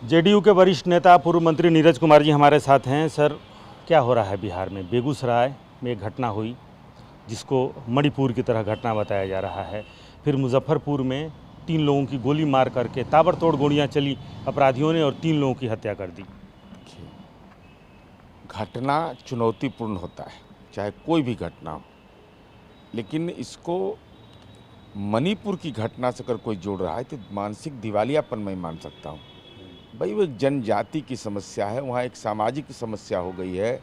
JDU के वरिष्ठ नेता पूर्व मंत्री नीरज कुमार जी हमारे साथ हैं। सर, क्या हो रहा है बिहार में? बेगूसराय में एक घटना हुई जिसको मणिपुर की तरह घटना बताया जा रहा है। फिर मुजफ्फरपुर में 3 लोगों की गोली मार करके ताबड़तोड़ गोलियां चली अपराधियों ने और 3 लोगों की हत्या कर दी। घटना चुनौतीपूर्ण होता है, चाहे कोई भी घटना हो, लेकिन इसको मणिपुर की घटना से अगर कोई जोड़ रहा है तो मानसिक दिवालियापन मैं मान सकता हूँ। भाई वो एक जनजाति की समस्या है, वहाँ एक सामाजिक समस्या हो गई है।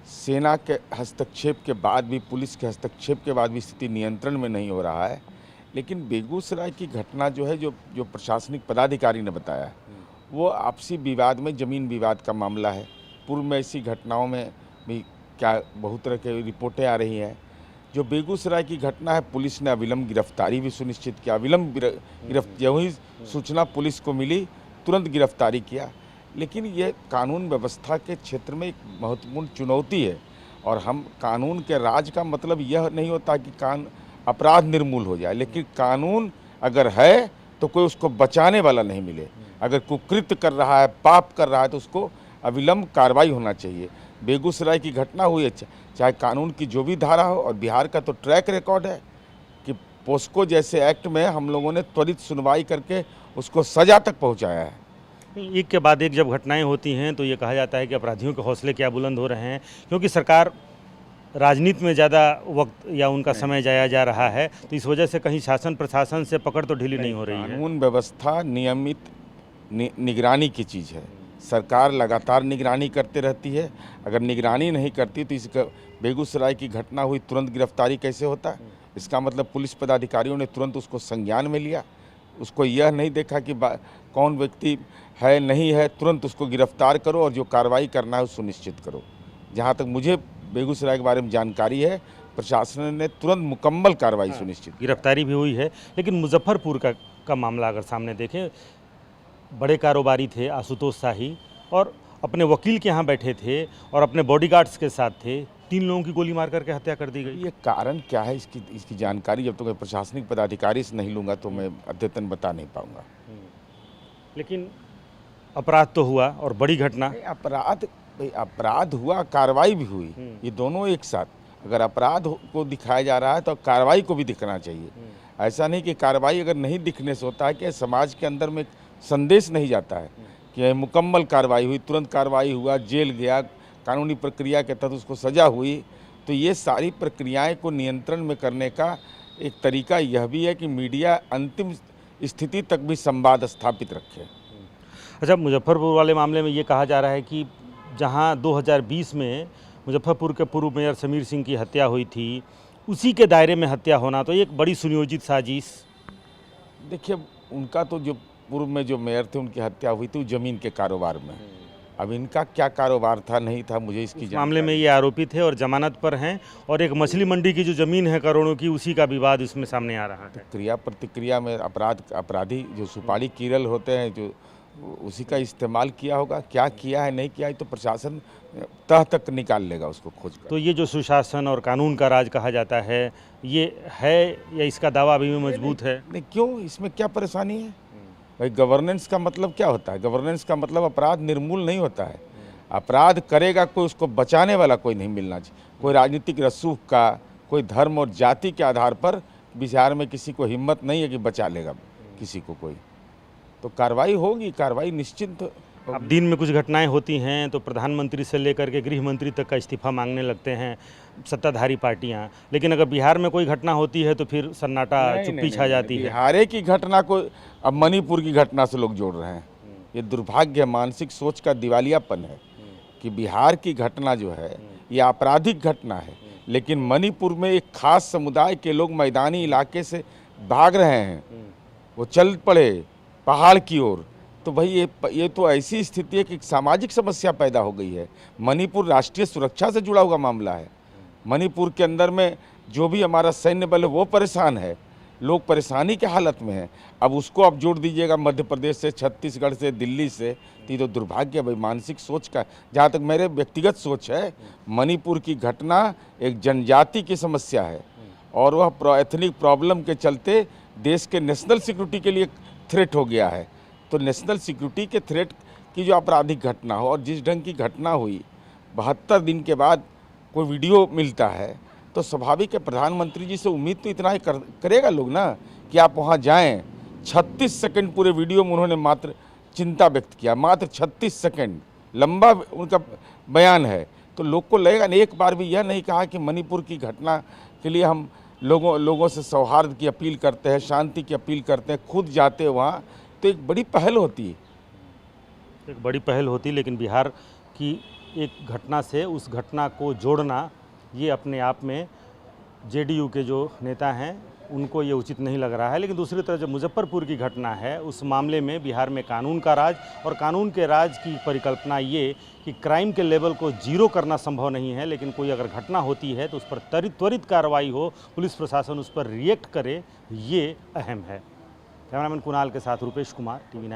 सेना के हस्तक्षेप के बाद भी, पुलिस के हस्तक्षेप के बाद भी स्थिति नियंत्रण में नहीं हो रहा है। लेकिन बेगूसराय की घटना जो है, जो प्रशासनिक पदाधिकारी ने बताया है, वो आपसी विवाद में, ज़मीन विवाद का मामला है। पूर्व में ऐसी घटनाओं में भी क्या बहुत तरह की रिपोर्टें आ रही हैं। जो बेगूसराय की घटना है, पुलिस ने अविलंब गिरफ्तारी भी सुनिश्चित किया। अविलंब ही सूचना पुलिस को मिली, तुरंत गिरफ्तारी किया। लेकिन ये कानून व्यवस्था के क्षेत्र में एक महत्वपूर्ण चुनौती है। और हम कानून के राज का मतलब यह नहीं होता कि अपराध निर्मूल हो जाए, लेकिन कानून अगर है तो कोई उसको बचाने वाला नहीं मिले। अगर कुकृत्य कर रहा है, पाप कर रहा है, तो उसको अविलंब कार्रवाई होना चाहिए। बेगूसराय की घटना हुई है, चाहे कानून की जो भी धारा हो, और बिहार का तो ट्रैक रिकॉर्ड है कि पोस्को जैसे एक्ट में हम लोगों ने त्वरित सुनवाई करके उसको सजा तक पहुंचाया है। एक के बाद एक जब घटनाएं होती हैं तो ये कहा जाता है कि अपराधियों के हौसले क्या बुलंद हो रहे हैं, क्योंकि सरकार राजनीति में ज़्यादा वक्त या उनका समय जाया जा रहा है, तो इस वजह से कहीं शासन प्रशासन से पकड़ तो ढीली नहीं हो रही है। कानून व्यवस्था नियमित निगरानी की चीज़ है। सरकार लगातार निगरानी करते रहती है। अगर निगरानी नहीं करती तो इसका बेगूसराय की घटना हुई, तुरंत गिरफ्तारी कैसे होता है? इसका मतलब पुलिस पदाधिकारियों ने तुरंत उसको संज्ञान में लिया। उसको यह नहीं देखा कि कौन व्यक्ति है नहीं है, तुरंत उसको गिरफ्तार करो और जो कार्रवाई करना है वो सुनिश्चित करो। जहाँ तक मुझे बेगूसराय के बारे में जानकारी है, प्रशासन ने तुरंत मुकम्मल कार्रवाई सुनिश्चित, गिरफ्तारी भी हुई है। लेकिन मुजफ्फरपुर का मामला अगर सामने देखें, बड़े कारोबारी थे आशुतोष शाही, और अपने वकील के यहाँ बैठे थे और अपने बॉडीगार्ड्स के साथ थे। 3 लोगों की गोली मार करके हत्या कर दी गई। ये कारण क्या है, इसकी जानकारी जब तक मैं प्रशासनिक पदाधिकारी से नहीं लूँगा तो मैं अद्यतन बता नहीं पाऊँगा। लेकिन अपराध तो हुआ और बड़ी घटना। अपराध हुआ, कार्रवाई भी हुई, ये दोनों एक साथ। अगर अपराध को दिखाया जा रहा है तो कार्रवाई को भी दिखना चाहिए। ऐसा नहीं कि कार्रवाई अगर नहीं दिखने से होता है कि समाज के अंदर में संदेश नहीं जाता है कि मुकम्मल कार्रवाई हुई, तुरंत कार्रवाई हुआ, जेल गया, कानूनी प्रक्रिया के तहत उसको सज़ा हुई। तो ये सारी प्रक्रियाएं को नियंत्रण में करने का एक तरीका यह भी है कि मीडिया अंतिम स्थिति तक भी संवाद स्थापित रखे। अच्छा, मुजफ्फरपुर वाले मामले में ये कहा जा रहा है कि जहां 2020 में मुजफ्फरपुर के पूर्व मेयर समीर सिंह की हत्या हुई थी, उसी के दायरे में हत्या होना तो एक बड़ी सुनियोजित साजिश। देखिए, उनका तो जो पूर्व में जो मेयर थे उनकी हत्या हुई थी ज़मीन के कारोबार में। अब इनका क्या कारोबार था नहीं था, मुझे इसकी मामले में ये आरोपी थे और जमानत पर हैं, और एक मछली मंडी की जो ज़मीन है करोड़ों की, उसी का विवाद इसमें सामने आ रहा है। क्रिया प्रतिक्रिया में अपराधी जो सुपारी कीरल होते हैं, जो उसी का इस्तेमाल किया होगा। क्या किया है नहीं किया है तो प्रशासन तह तक निकाल लेगा उसको खोज कर। तो ये जो सुशासन और कानून का राज कहा जाता है, ये है या इसका दावा अभी भी मजबूत है? नहीं, क्यों, इसमें क्या परेशानी है भाई? गवर्नेंस का मतलब क्या होता है? गवर्नेंस का मतलब अपराध निर्मूल नहीं होता है। अपराध करेगा कोई, उसको बचाने वाला कोई नहीं मिलना चाहिए। कोई राजनीतिक रसूख का, कोई धर्म और जाति के आधार पर बिहार में किसी को हिम्मत नहीं है कि बचा लेगा किसी को कोई। तो कार्रवाई होगी, कार्रवाई निश्चित। अब दिन में कुछ घटनाएं होती हैं तो प्रधानमंत्री से लेकर के गृह मंत्री तक का इस्तीफा मांगने लगते हैं सत्ताधारी पार्टियां, लेकिन अगर बिहार में कोई घटना होती है तो फिर सन्नाटा, चुप्पी छा जाती है। बिहार की घटना को अब मणिपुर की घटना से लोग जोड़ रहे हैं। ये दुर्भाग्य, मानसिक सोच का दिवालियापन है कि बिहार की घटना जो है ये आपराधिक घटना है, लेकिन मणिपुर में एक खास समुदाय के लोग मैदानी इलाके से भाग रहे हैं, वो चल पड़े पहाड़ की ओर। तो भाई ये तो ऐसी स्थिति है कि सामाजिक समस्या पैदा हो गई है। मणिपुर राष्ट्रीय सुरक्षा से जुड़ा हुआ मामला है। मणिपुर के अंदर में जो भी हमारा सैन्य बल है वो परेशान है, लोग परेशानी के हालत में हैं। अब उसको आप जोड़ दीजिएगा मध्य प्रदेश से, छत्तीसगढ़ से, दिल्ली से, तो ये तो दुर्भाग्य भाई, मानसिक सोच का। जहाँ तक मेरे व्यक्तिगत सोच है, मणिपुर की घटना एक जनजाति की समस्या है और वह एथनिक प्रॉब्लम के चलते देश के नेशनल सिक्योरिटी के लिए थ्रेट हो गया है। तो नेशनल सिक्योरिटी के थ्रेट की जो आपराधिक घटना हो और जिस ढंग की घटना हुई 72 दिन के बाद कोई वीडियो मिलता है, तो स्वाभाविक है प्रधानमंत्री जी से उम्मीद तो इतना ही करेगा लोग ना कि आप वहाँ जाएं। 36 सेकंड पूरे वीडियो में उन्होंने मात्र चिंता व्यक्त किया, मात्र 36 सेकंड लंबा उनका बयान है। तो लोग को लगेगा, एक बार भी यह नहीं कहा कि मणिपुर की घटना के लिए हम लोगों से सौहार्द की अपील करते हैं, शांति की अपील करते हैं, खुद जाते हैं वहाँ, तो एक बड़ी पहल होती है। एक बड़ी पहल होती, लेकिन बिहार की एक घटना से उस घटना को जोड़ना, ये अपने आप में जेडीयू के जो नेता हैं उनको ये उचित नहीं लग रहा है। लेकिन दूसरी तरफ जब मुजफ्फरपुर की घटना है, उस मामले में बिहार में कानून का राज, और कानून के राज की परिकल्पना ये कि क्राइम के लेवल को जीरो करना संभव नहीं है, लेकिन कोई अगर घटना होती है तो उस पर त्वरित कार्रवाई हो, पुलिस प्रशासन उस पर रिएक्ट करे, ये अहम है। कैमरामैन कुणाल के साथ रुपेश कुमार, TV9।